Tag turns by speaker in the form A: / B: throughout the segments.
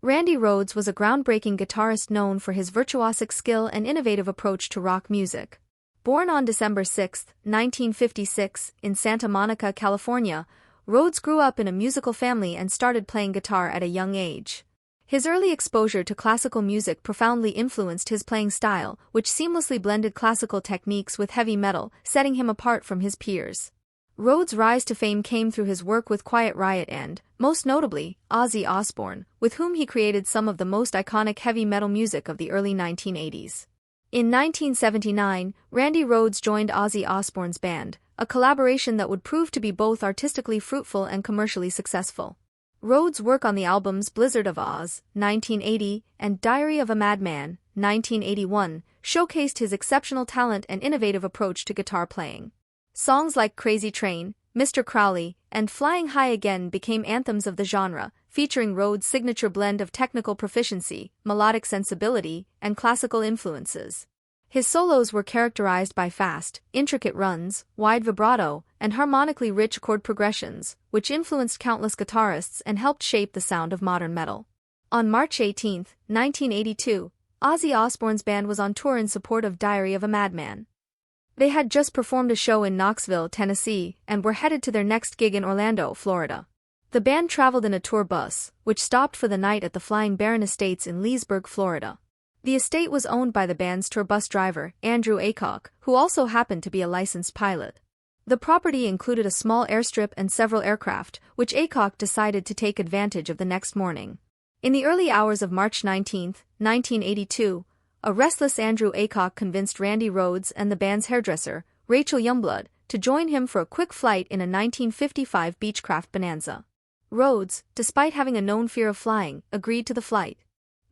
A: Randy Rhoads was a groundbreaking guitarist known for his virtuosic skill and innovative approach to rock music. Born on December 6, 1956, in Santa Monica, California, Rhoads grew up in a musical family and started playing guitar at a young age. His early exposure to classical music profoundly influenced his playing style, which seamlessly blended classical techniques with heavy metal, setting him apart from his peers. Rhoads' rise to fame came through his work with Quiet Riot and, most notably, Ozzy Osbourne, with whom he created some of the most iconic heavy metal music of the early 1980s. In 1979, Randy Rhoads joined Ozzy Osbourne's band, a collaboration that would prove to be both artistically fruitful and commercially successful. Rhoads' work on the albums Blizzard of Oz, 1980, and Diary of a Madman, 1981, showcased his exceptional talent and innovative approach to guitar playing. Songs like Crazy Train, Mr. Crowley, and Flying High Again became anthems of the genre, featuring Rhoads' signature blend of technical proficiency, melodic sensibility, and classical influences. His solos were characterized by fast, intricate runs, wide vibrato, and harmonically rich chord progressions, which influenced countless guitarists and helped shape the sound of modern metal. On March 18, 1982, Ozzy Osbourne's band was on tour in support of Diary of a Madman. They had just performed a show in Knoxville, Tennessee, and were headed to their next gig in Orlando, Florida. The band traveled in a tour bus, which stopped for the night at the Flying Baron Estates in Leesburg, Florida. The estate was owned by the band's tour bus driver, Andrew Aycock, who also happened to be a licensed pilot. The property included a small airstrip and several aircraft, which Aycock decided to take advantage of the next morning. In the early hours of March 19, 1982, a restless Andrew Aycock convinced Randy Rhoads and the band's hairdresser, Rachel Youngblood, to join him for a quick flight in a 1955 Beechcraft Bonanza. Rhoads, despite having a known fear of flying, agreed to the flight.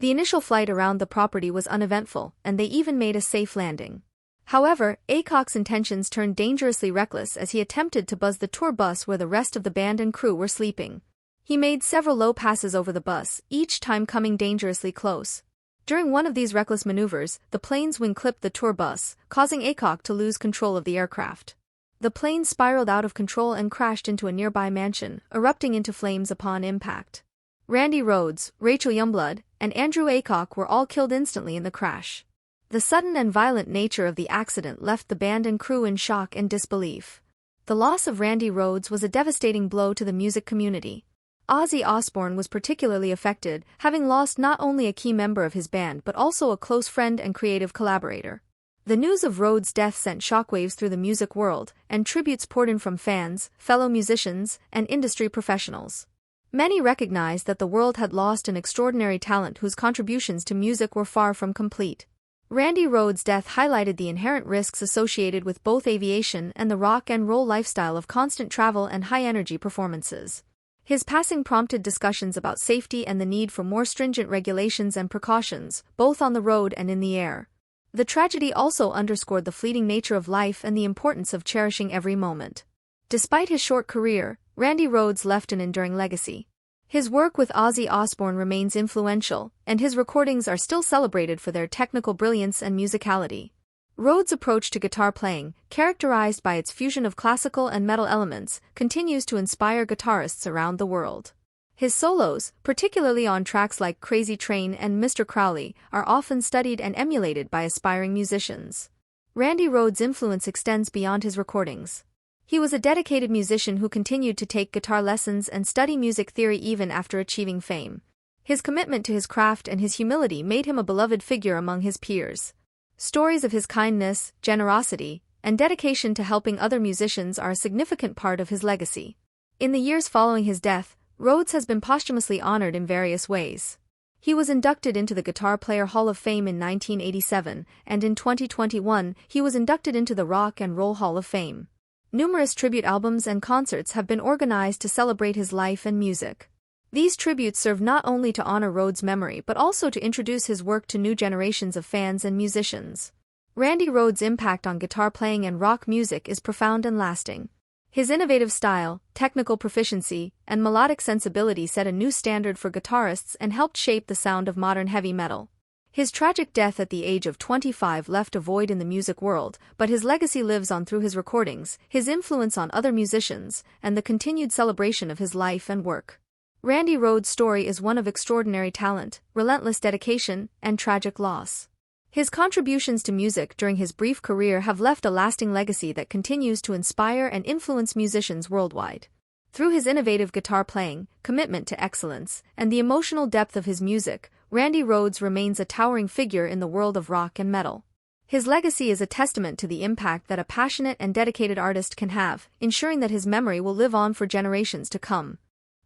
A: The initial flight around the property was uneventful, and they even made a safe landing. However, Aycock's intentions turned dangerously reckless as he attempted to buzz the tour bus where the rest of the band and crew were sleeping. He made several low passes over the bus, each time coming dangerously close. During one of these reckless maneuvers, the plane's wing clipped the tour bus, causing Aycock to lose control of the aircraft. The plane spiraled out of control and crashed into a nearby mansion, erupting into flames upon impact. Randy Rhoads, Rachel Youngblood, and Andrew Aycock were all killed instantly in the crash. The sudden and violent nature of the accident left the band and crew in shock and disbelief. The loss of Randy Rhoads was a devastating blow to the music community. Ozzy Osbourne was particularly affected, having lost not only a key member of his band but also a close friend and creative collaborator. The news of Rhoads' death sent shockwaves through the music world, and tributes poured in from fans, fellow musicians, and industry professionals. Many recognized that the world had lost an extraordinary talent whose contributions to music were far from complete. Randy Rhoads' death highlighted the inherent risks associated with both aviation and the rock and roll lifestyle of constant travel and high-energy performances. His passing prompted discussions about safety and the need for more stringent regulations and precautions, both on the road and in the air. The tragedy also underscored the fleeting nature of life and the importance of cherishing every moment. Despite his short career, Randy Rhoads left an enduring legacy. His work with Ozzy Osbourne remains influential, and his recordings are still celebrated for their technical brilliance and musicality. Rhoads' approach to guitar playing, characterized by its fusion of classical and metal elements, continues to inspire guitarists around the world. His solos, particularly on tracks like Crazy Train and Mr. Crowley, are often studied and emulated by aspiring musicians. Randy Rhoads' influence extends beyond his recordings. He was a dedicated musician who continued to take guitar lessons and study music theory even after achieving fame. His commitment to his craft and his humility made him a beloved figure among his peers. Stories of his kindness, generosity, and dedication to helping other musicians are a significant part of his legacy. In the years following his death, Rhoads has been posthumously honored in various ways. He was inducted into the Guitar Player Hall of Fame in 1987, and in 2021, he was inducted into the Rock and Roll Hall of Fame. Numerous tribute albums and concerts have been organized to celebrate his life and music. These tributes serve not only to honor Rhoads' memory but also to introduce his work to new generations of fans and musicians. Randy Rhoads' impact on guitar playing and rock music is profound and lasting. His innovative style, technical proficiency, and melodic sensibility set a new standard for guitarists and helped shape the sound of modern heavy metal. His tragic death at the age of 25 left a void in the music world, but his legacy lives on through his recordings, his influence on other musicians, and the continued celebration of his life and work. Randy Rhoads' story is one of extraordinary talent, relentless dedication, and tragic loss. His contributions to music during his brief career have left a lasting legacy that continues to inspire and influence musicians worldwide. Through his innovative guitar playing, commitment to excellence, and the emotional depth of his music, Randy Rhoads remains a towering figure in the world of rock and metal. His legacy is a testament to the impact that a passionate and dedicated artist can have, ensuring that his memory will live on for generations to come.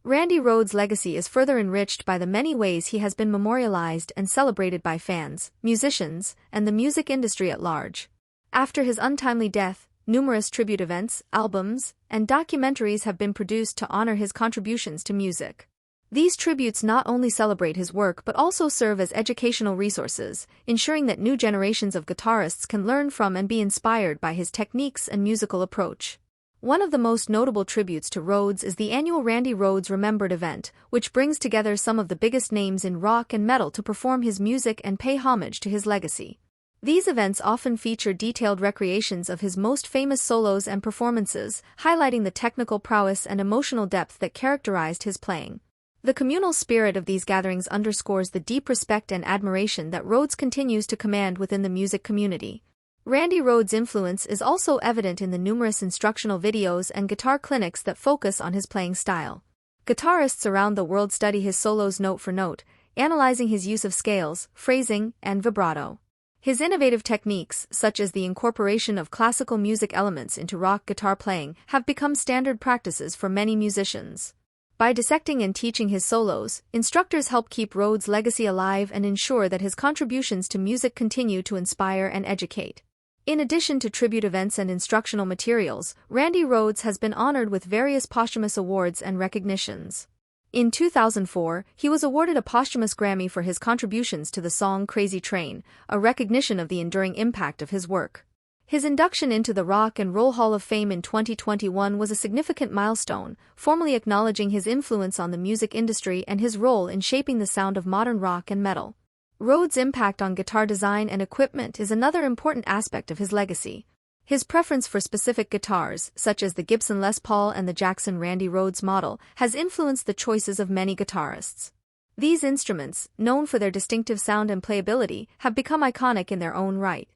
A: Randy Rhoads' legacy is further enriched by the many ways he has been memorialized and celebrated by fans, musicians, and the music industry at large. After his untimely death, numerous tribute events, albums, and documentaries have been produced to honor his contributions to music. These tributes not only celebrate his work but also serve as educational resources, ensuring that new generations of guitarists can learn from and be inspired by his techniques and musical approach. One of the most notable tributes to Rhoads is the annual Randy Rhoads Remembered event, which brings together some of the biggest names in rock and metal to perform his music and pay homage to his legacy. These events often feature detailed recreations of his most famous solos and performances, highlighting the technical prowess and emotional depth that characterized his playing. The communal spirit of these gatherings underscores the deep respect and admiration that Rhoads continues to command within the music community. Randy Rhoads' influence is also evident in the numerous instructional videos and guitar clinics that focus on his playing style. Guitarists around the world study his solos note for note, analyzing his use of scales, phrasing, and vibrato. His innovative techniques, such as the incorporation of classical music elements into rock guitar playing, have become standard practices for many musicians. By dissecting and teaching his solos, instructors help keep Rhoads' legacy alive and ensure that his contributions to music continue to inspire and educate. In addition to tribute events and instructional materials, Randy Rhoads has been honored with various posthumous awards and recognitions. In 2004, he was awarded a posthumous Grammy for his contributions to the song Crazy Train, a recognition of the enduring impact of his work. His induction into the Rock and Roll Hall of Fame in 2021 was a significant milestone, formally acknowledging his influence on the music industry and his role in shaping the sound of modern rock and metal. Rhoads' impact on guitar design and equipment is another important aspect of his legacy. His preference for specific guitars, such as the Gibson Les Paul and the Jackson Randy Rhoads model, has influenced the choices of many guitarists. These instruments, known for their distinctive sound and playability, have become iconic in their own right.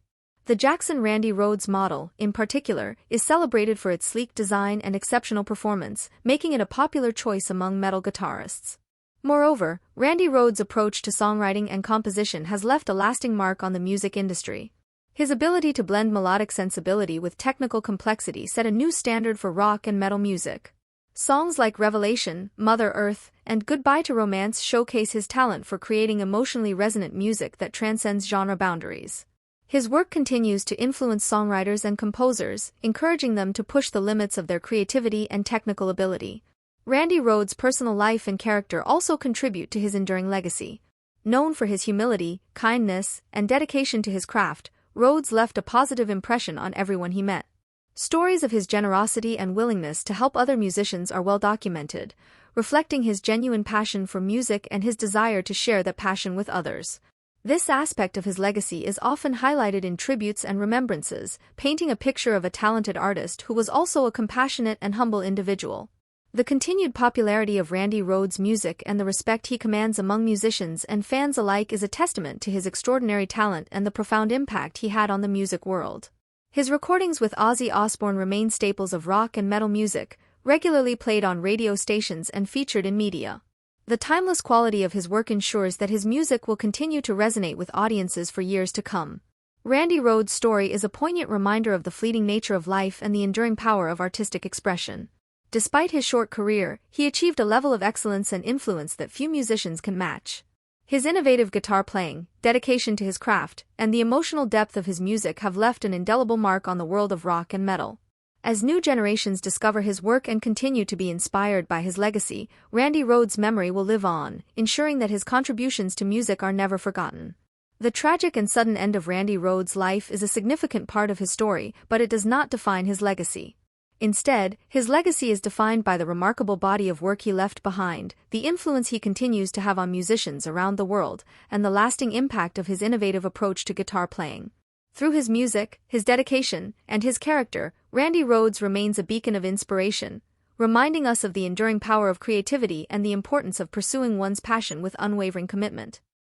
A: The Jackson Randy Rhoads model, in particular, is celebrated for its sleek design and exceptional performance, making it a popular choice among metal guitarists. Moreover, Randy Rhoads' approach to songwriting and composition has left a lasting mark on the music industry. His ability to blend melodic sensibility with technical complexity set a new standard for rock and metal music. Songs like Revelation, Mother Earth, and Goodbye to Romance showcase his talent for creating emotionally resonant music that transcends genre boundaries. His work continues to influence songwriters and composers, encouraging them to push the limits of their creativity and technical ability. Randy Rhoads' personal life and character also contribute to his enduring legacy. Known for his humility, kindness, and dedication to his craft, Rhoads left a positive impression on everyone he met. Stories of his generosity and willingness to help other musicians are well documented, reflecting his genuine passion for music and his desire to share that passion with others. This aspect of his legacy is often highlighted in tributes and remembrances, painting a picture of a talented artist who was also a compassionate and humble individual. The continued popularity of Randy Rhoads' music and the respect he commands among musicians and fans alike is a testament to his extraordinary talent and the profound impact he had on the music world. His recordings with Ozzy Osbourne remain staples of rock and metal music, regularly played on radio stations and featured in media. The timeless quality of his work ensures that his music will continue to resonate with audiences for years to come. Randy Rhoads' story is a poignant reminder of the fleeting nature of life and the enduring power of artistic expression. Despite his short career, he achieved a level of excellence and influence that few musicians can match. His innovative guitar playing, dedication to his craft, and the emotional depth of his music have left an indelible mark on the world of rock and metal. As new generations discover his work and continue to be inspired by his legacy, Randy Rhoads' memory will live on, ensuring that his contributions to music are never forgotten. The tragic and sudden end of Randy Rhoads' life is a significant part of his story, but it does not define his legacy. Instead, his legacy is defined by the remarkable body of work he left behind, the influence he continues to have on musicians around the world, and the lasting impact of his innovative approach to guitar playing. Through his music, his dedication, and his character, Randy Rhoads remains a beacon of inspiration, reminding us of the enduring power of creativity and the importance of pursuing one's passion with unwavering commitment.